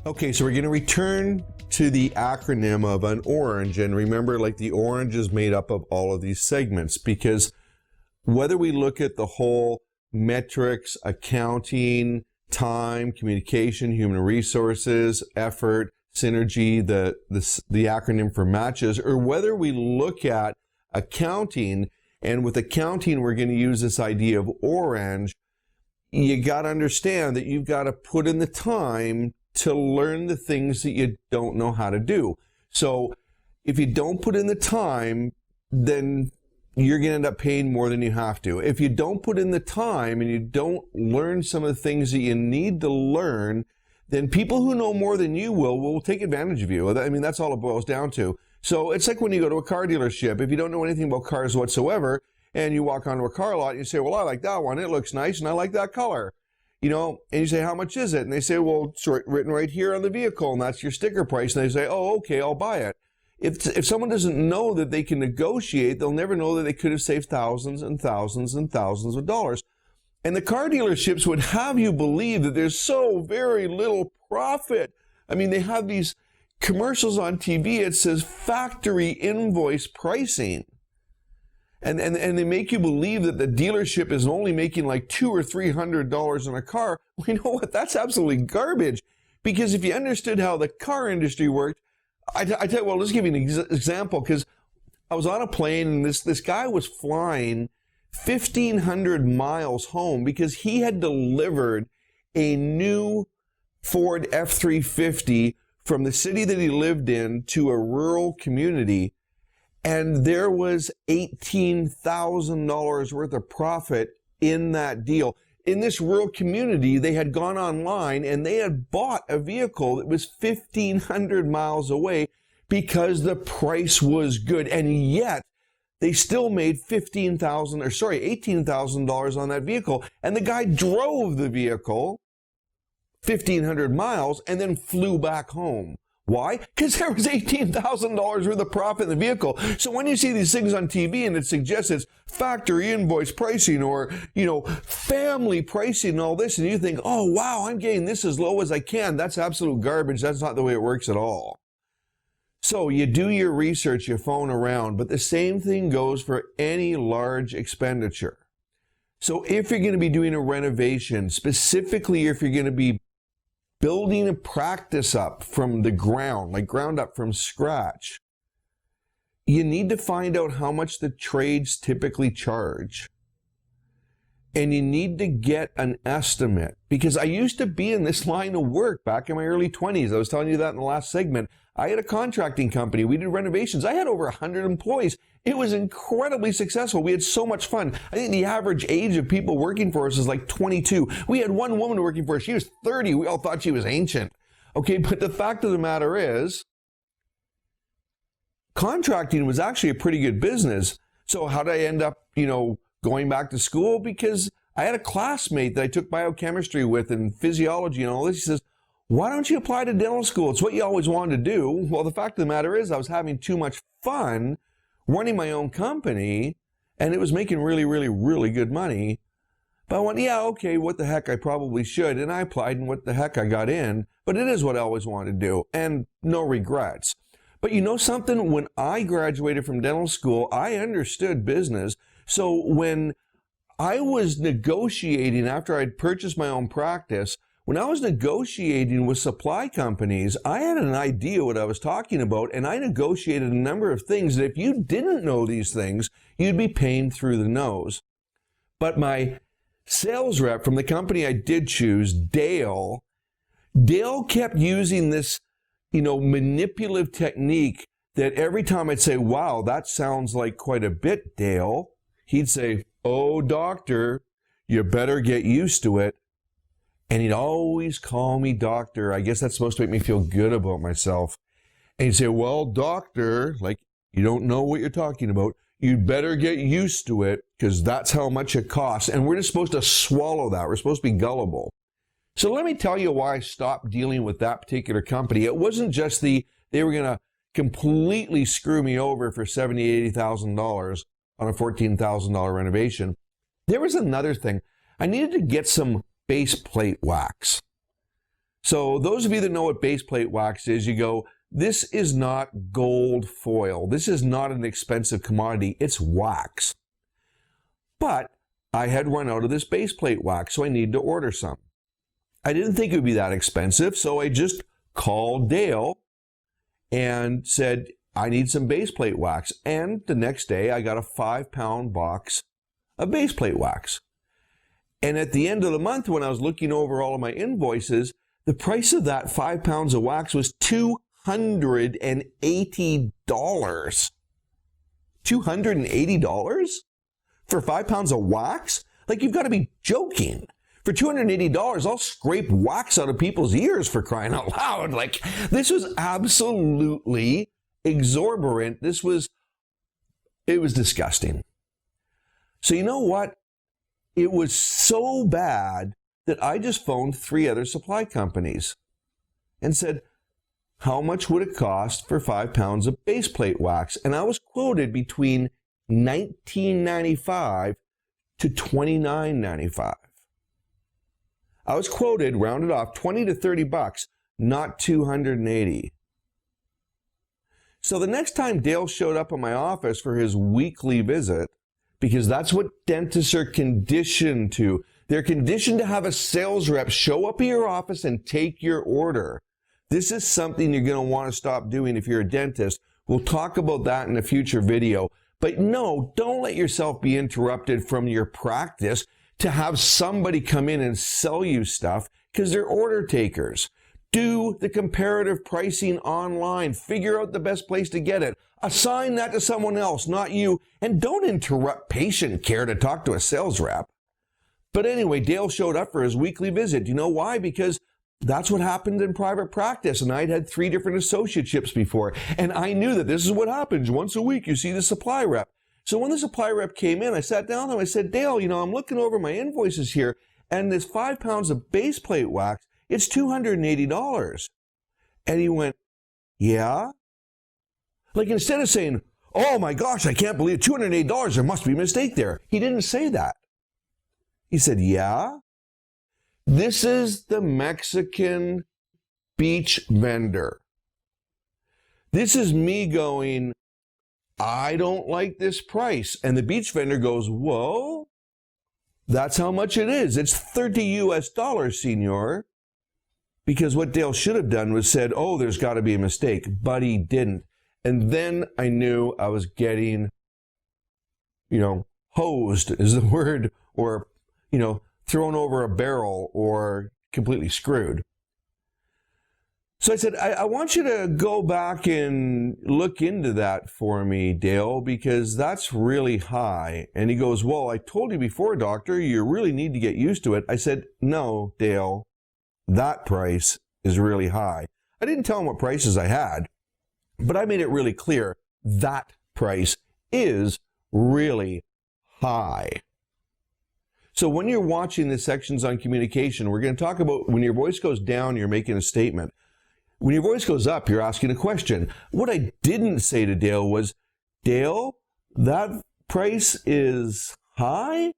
Okay, so we're going to return to the acronym of an orange, and remember, like, the orange is made up of all of these segments, because whether we look at the whole metrics, accounting, time, communication, human resources, effort, synergy, the acronym for matches, or whether we look at accounting, and with accounting we're going to use this idea of orange, you got to understand that you've got to put in the time to learn the things that you don't know how to do. So if you don't put in the time, then you're going to end up paying more than you have to. If you don't put in the time and you don't learn some of the things that you need to learn, then people who know more than you will take advantage of you. I mean, that's all it boils down to. So it's like when you go to a car dealership. If you don't know anything about cars whatsoever, and you walk onto a car lot and you say, well, I like that one, it looks nice, and I like that color. You know, and you say, how much is it? And they say, well, it's written right here on the vehicle, and that's your sticker price. And they say, oh, okay, I'll buy it. If someone doesn't know that they can negotiate, they'll never know that they could have saved thousands and thousands and thousands of dollars. And the car dealerships would have you believe that there's so very little profit. I mean, they have these commercials on TV. It says factory invoice pricing. And they make you believe that the dealership is only making like $200 or $300 on a car. Well, you know what? That's absolutely garbage. Because if you understood how the car industry worked, I tell you, well, let's give you an example. Because I was on a plane and this guy was flying 1,500 miles home because he had delivered a new Ford F-350 from the city that he lived in to a rural community. And there was $18,000 worth of profit in that deal. In this rural community, they had gone online and they had bought a vehicle that was 1,500 miles away because the price was good. And yet they still made $18,000 on that vehicle. And the guy drove the vehicle 1,500 miles and then flew back home. Why? Because there was $18,000 worth of profit in the vehicle. So when you see these things on TV and it suggests it's factory invoice pricing or, you know, family pricing and all this, and you think, oh, wow, I'm getting this as low as I can. That's absolute garbage. That's not the way it works at all. So you do your research, you phone around, but the same thing goes for any large expenditure. So if you're going to be doing a renovation, specifically if you're going to be building a practice up from the ground, like ground up from scratch, you need to find out how much the trades typically charge. And you need to get an estimate. Because I used to be in this line of work back in my early 20s. I was telling you that in the last segment. I had a contracting company. We did renovations. I had over 100 employees. It was incredibly successful. We had so much fun. I think the average age of people working for us is like 22. We had one woman working for us. She was 30. We all thought she was ancient. Okay, but the fact of the matter is, contracting was actually a pretty good business. So how did I end up, going back to school? Because I had a classmate that I took biochemistry with and physiology and all this. He says, why don't you apply to dental school? It's what you always wanted to do. Well, the fact of the matter is I was having too much fun running my own company, and it was making really, really, really good money. But I went, yeah, okay, what the heck, I probably should. And I applied, and what the heck, I got in. But it is what I always wanted to do, and no regrets. But you know something? When I graduated from dental school, I understood business. So when I was negotiating after I'd purchased my own practice, when I was negotiating with supply companies, I had an idea what I was talking about, and I negotiated a number of things that if you didn't know these things, you'd be paying through the nose. But my sales rep from the company I did choose, Dale kept using this, manipulative technique that every time I'd say, wow, that sounds like quite a bit, Dale, he'd say, oh, doctor, you better get used to it. And he'd always call me doctor. I guess that's supposed to make me feel good about myself. And he'd say, well, doctor, like, you don't know what you're talking about. You'd better get used to it because that's how much it costs. And we're just supposed to swallow that. We're supposed to be gullible. So let me tell you why I stopped dealing with that particular company. It wasn't just they were going to completely screw me over for $70,000, $80,000 on a $14,000 renovation. There was another thing. I needed to get some base plate wax. So those of you that know what base plate wax is, you go, this is not gold foil. This is not an expensive commodity. It's wax. But I had run out of this base plate wax, so I needed to order some. I didn't think it would be that expensive, so I just called Dale and said, I need some base plate wax. And the next day, I got a 5-pound box of base plate wax. And at the end of the month, when I was looking over all of my invoices, the price of that 5 pounds of wax was $280. $280 for 5 pounds of wax? Like, you've got to be joking. For $280, I'll scrape wax out of people's ears, for crying out loud. Like, this was absolutely exorbitant. It was disgusting. So you know what? It was so bad that I just phoned 3 other supply companies and said, how much would it cost for 5 pounds of base plate wax? And I was quoted between $19.95 to $29.95. I was quoted, rounded off, $20 to $30, not $280. So the next time Dale showed up at my office for his weekly visit, because that's what dentists are conditioned to. They're conditioned to have a sales rep show up at your office and take your order. This is something you're going to want to stop doing if you're a dentist. We'll talk about that in a future video. But no, don't let yourself be interrupted from your practice to have somebody come in and sell you stuff because they're order takers. Do the comparative pricing online. Figure out the best place to get it. Assign that to someone else, not you. And don't interrupt patient care to talk to a sales rep. But anyway, Dale showed up for his weekly visit. You know why? Because that's what happened in private practice. And I'd had 3 different associateships before. And I knew that this is what happens. Once a week, you see the supply rep. So when the supply rep came in, I sat down and I said, Dale, I'm looking over my invoices here. And this 5 pounds of base plate wax, it's $280. And he went, yeah? Like, instead of saying, oh my gosh, I can't believe it, $280, there must be a mistake there. He didn't say that. He said, yeah? This is the Mexican beach vendor. This is me going, I don't like this price. And the beach vendor goes, whoa, that's how much it is. It's $30 US, senor. Because what Dale should have done was said, oh, there's got to be a mistake. But he didn't. And then I knew I was getting, hosed is the word, or, thrown over a barrel or completely screwed. So I said, I want you to go back and look into that for me, Dale, because that's really high. And he goes, well, I told you before, doctor, you really need to get used to it. I said, no, Dale, that price is really high. I didn't tell him what prices I had, but I made it really clear that price is really high. So when you're watching the sections on communication, we're going to talk about when your voice goes down, you're making a statement. When your voice goes up, you're asking a question. What I didn't say to Dale was, Dale, that price is high,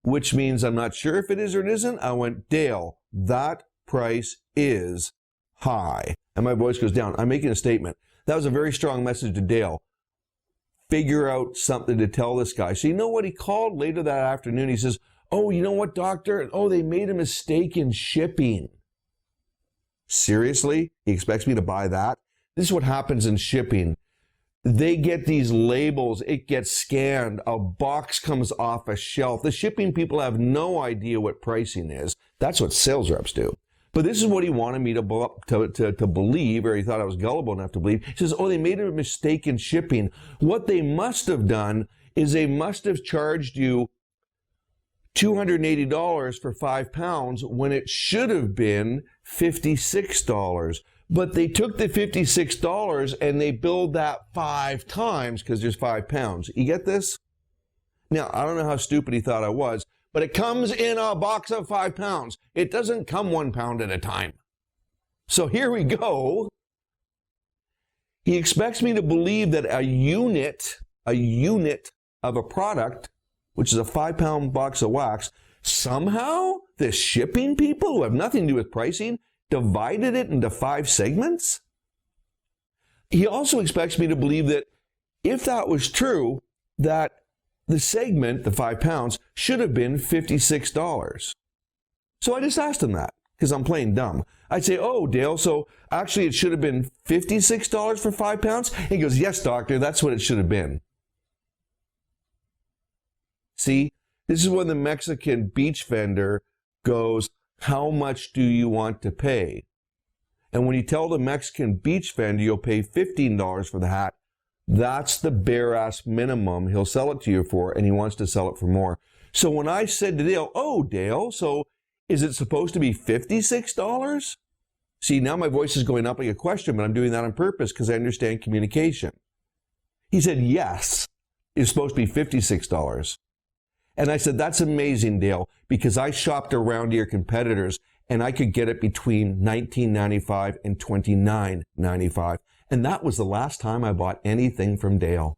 which means I'm not sure if it is or it isn't. I went, Dale, that price is high. And my voice goes down. I'm making a statement. That was a very strong message to Dale. Figure out something to tell this guy. So you know what? He called later that afternoon. He says, oh, you know what, doctor? Oh, they made a mistake in shipping. Seriously? He expects me to buy that? This is what happens in shipping. They get these labels. It gets scanned. A box comes off a shelf. The shipping people have no idea what pricing is. That's what sales reps do. But this is what he wanted me to believe, or he thought I was gullible enough to believe. He says, oh, they made a mistake in shipping. What they must have done is they must have charged you $280 for 5 pounds when it should have been $56. But they took the $56 and they billed that 5 times because there's 5 pounds. You get this? Now, I don't know how stupid he thought I was, but it comes in a box of 5 pounds. It doesn't come 1 pound at a time. So here we go. He expects me to believe that a unit of a product, which is a 5 pound box of wax, somehow the shipping people who have nothing to do with pricing divided it into 5 segments? He also expects me to believe that if that was true, that the segment, the 5 pounds, should have been $56. So I just asked him that because I'm playing dumb. I'd say, oh, Dale, so actually it should have been $56 for 5 pounds? He goes, yes, doctor, that's what it should have been. See, this is when the Mexican beach vendor goes, how much do you want to pay? And when you tell the Mexican beach vendor you'll pay $15 for the hat, that's the bare-ass minimum he'll sell it to you for, and he wants to sell it for more. So when I said to Dale, oh, Dale, so is it supposed to be $56? See, now my voice is going up like a question, but I'm doing that on purpose because I understand communication. He said, yes, it's supposed to be $56. And I said, that's amazing, Dale, because I shopped around to your competitors and I could get it between $19.95 and $29.95. And that was the last time I bought anything from Dale.